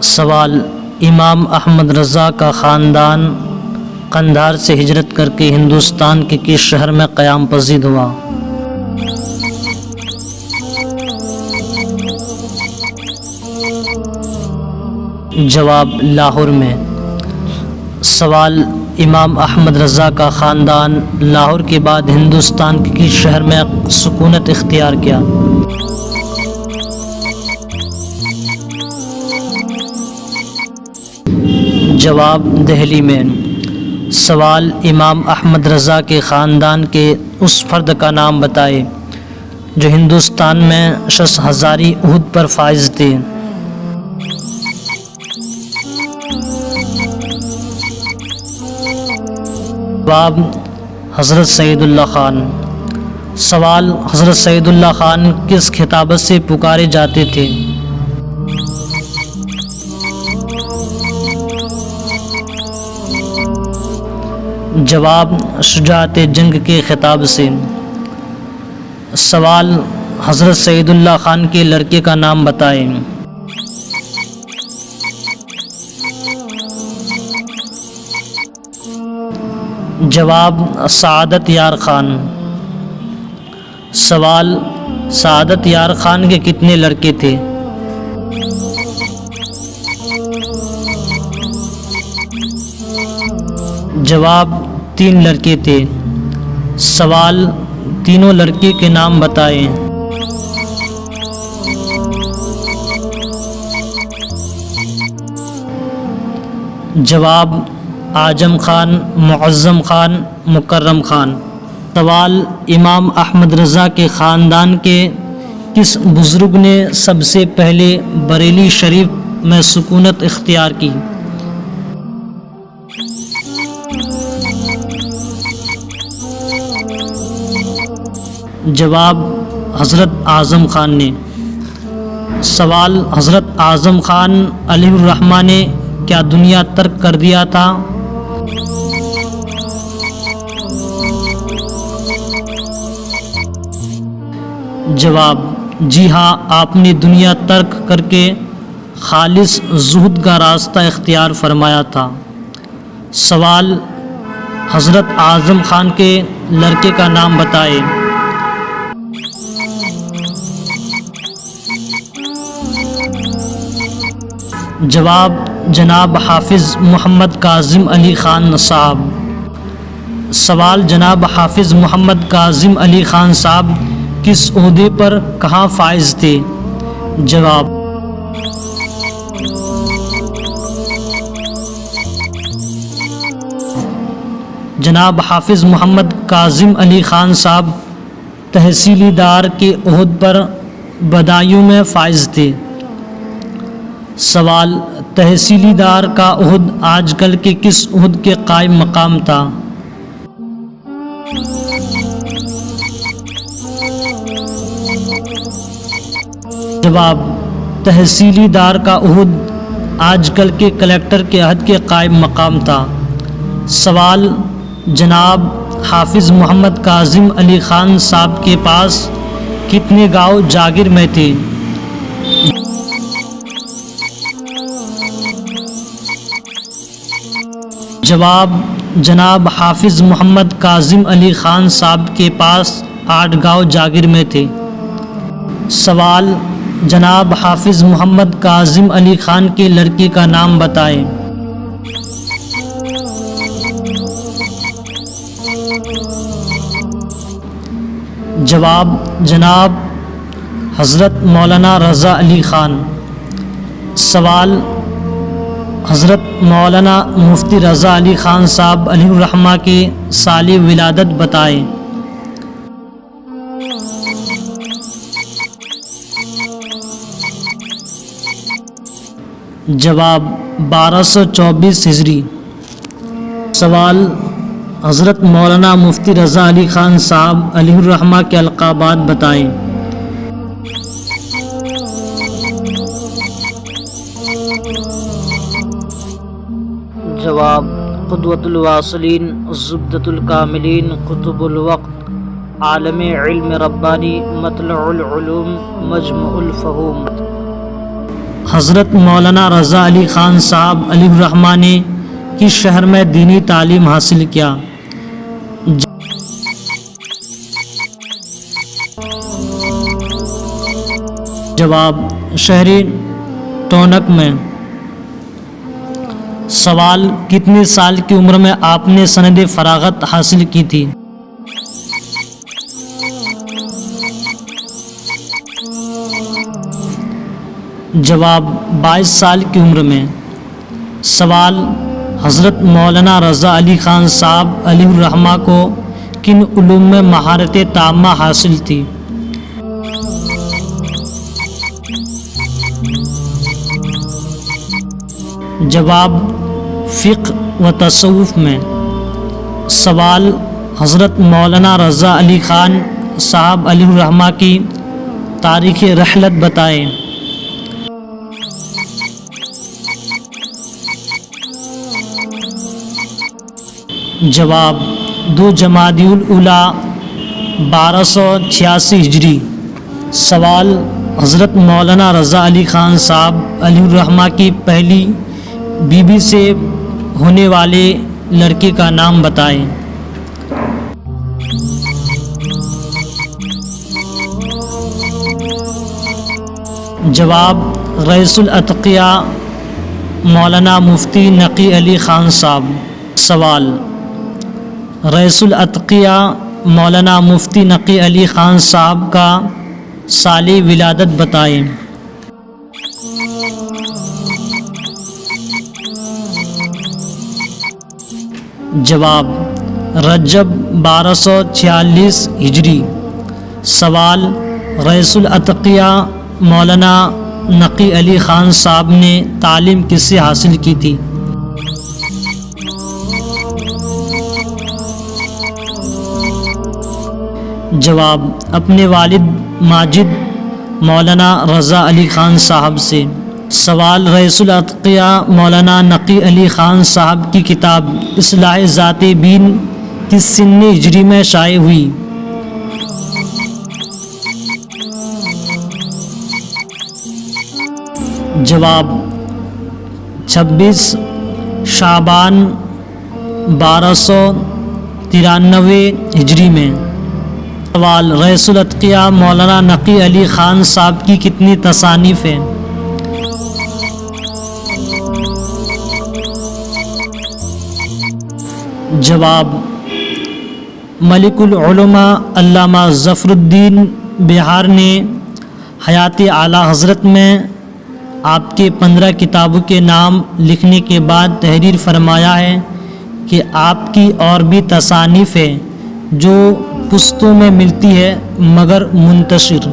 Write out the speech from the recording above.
سوال: امام احمد رضا کا خاندان قندھار سے ہجرت کر کے ہندوستان کے کس شہر میں قیام پذیر ہوا؟ جواب: لاہور میں۔ سوال: امام احمد رضا کا خاندان لاہور کے بعد ہندوستان کے کس شہر میں سکونت اختیار کیا؟ جواب: دہلی میں۔ سوال: امام احمد رضا کے خاندان کے اس فرد کا نام بتائیں جو ہندوستان میں شش ہزاری عہد پر فائز تھے۔ جواب: حضرت سعید اللہ خان۔ سوال: حضرت سعید اللہ خان کس خطابت سے پکارے جاتے تھے؟ جواب: شجاعت جنگ کے خطاب سے۔ سوال: حضرت سعید اللہ خان کے لڑکے کا نام بتائیں۔ جواب: سعادت یار خان۔ سوال: سعادت یار خان کے کتنے لڑکے تھے؟ جواب: 3 لڑکے تھے۔ سوال: تینوں لڑکے کے نام بتائیں۔ جواب: اعظم خان، معظم خان، مکرم خان۔ سوال: امام احمد رضا کے خاندان کے کس بزرگ نے سب سے پہلے بریلی شریف میں سکونت اختیار کی؟ جواب: حضرت اعظم خان نے۔ سوال: حضرت اعظم خان علیہ الرحمہ نے کیا دنیا ترک کر دیا تھا؟ جواب: جی ہاں، آپ نے دنیا ترک کر کے خالص زہد کا راستہ اختیار فرمایا تھا۔ سوال: حضرت اعظم خان کے لڑکے کا نام بتائیں۔ جواب: جناب حافظ محمد کاظم علی خان صاحب۔ سوال: جناب حافظ محمد کاظم علی خان صاحب کس عہدے پر کہاں فائز تھے؟ جواب: جناب حافظ محمد کاظم علی خان صاحب تحصیلی دار کے عہد پر بدایوں میں فائز تھے۔ سوال: تحصیلی دار کا عہد آج کل کے کس عہد کے قائم مقام تھا؟ جواب: تحصیلی دار کا عہد آج کل کے کلکٹر کے عہد کے قائم مقام تھا۔ سوال: جناب حافظ محمد کاظم علی خان صاحب کے پاس کتنے گاؤں جاگیر میں تھے؟ جواب: جناب حافظ محمد کاظم علی خان صاحب کے پاس 8 گاؤں جاگیر میں تھے۔ سوال: جناب حافظ محمد کاظم علی خان کے لڑکے کا نام بتائیں۔ جواب: جناب حضرت مولانا رضا علی خان۔ سوال: حضرت مولانا مفتی رضا علی خان صاحب علیہ الرحمہ کے سال ولادت بتائیں۔ جواب: 1224 ہجری۔ سوال: حضرت مولانا مفتی رضا علی خان صاحب علیہ الرحمہ کے القابات بتائیں۔ جواب: قدوۃ الواصلین، زبدۃ الکاملین، قطب الوقت، عالم علم ربانی، مطلع العلوم، مجمع الفہوم۔ حضرت مولانا رضا علی خان صاحب علیہ الرحمہ نے کس شہر میں دینی تعلیم حاصل کیا؟ جواب شہر ٹونک میں۔ سوال کتنے سال کی عمر میں آپ نے سند فراغت حاصل کی تھی؟ جواب 22 سال کی عمر میں۔ سوال حضرت مولانا رضا علی خان صاحب علیہ الرحمہ کو کن علوم میں مہارت تامہ حاصل تھی؟ جواب فقہ و تصوف میں۔ سوال حضرت مولانا رضا علی خان صاحب علیہ الرحمہ کی تاریخ رحلت بتائیں۔ جواب 2 جمادی الاولیٰ 1286 ہجری۔ سوال حضرت مولانا رضا علی خان صاحب علیہ الرحمہ کی پہلی بیوی سے ہونے والے لڑکے کا نام بتائیں۔ جواب رئیس الاتقیاء مولانا مفتی نقی علی خان صاحب۔ سوال رئیس الاتقیاء مولانا مفتی نقی علی خان صاحب کا سال ولادت بتائیں۔ جواب رجب 1246 ہجری۔ سوال رئیس الاتقیاء مولانا نقی علی خان صاحب نے تعلیم کس سے حاصل کی تھی؟ جواب اپنے والد ماجد مولانا رضا علی خان صاحب سے۔ سوال رئیس الاتقیاء مولانا نقی علی خان صاحب کی کتاب اصلاح ذات بین کس سن ہجری میں شائع ہوئی؟ جواب 26 شعبان 1293 ہجری میں۔ سوال رئیس الاتقیاء مولانا نقی علی خان صاحب کی کتنی تصانیف ہیں؟ جواب ملک العلماء علامہ ظفر الدین بہار نے حیات اعلیٰ حضرت میں آپ کے 15 کتابوں کے نام لکھنے کے بعد تحریر فرمایا ہے کہ آپ کی اور بھی تصانیف ہیں جو پشتوں میں ملتی ہے مگر منتشر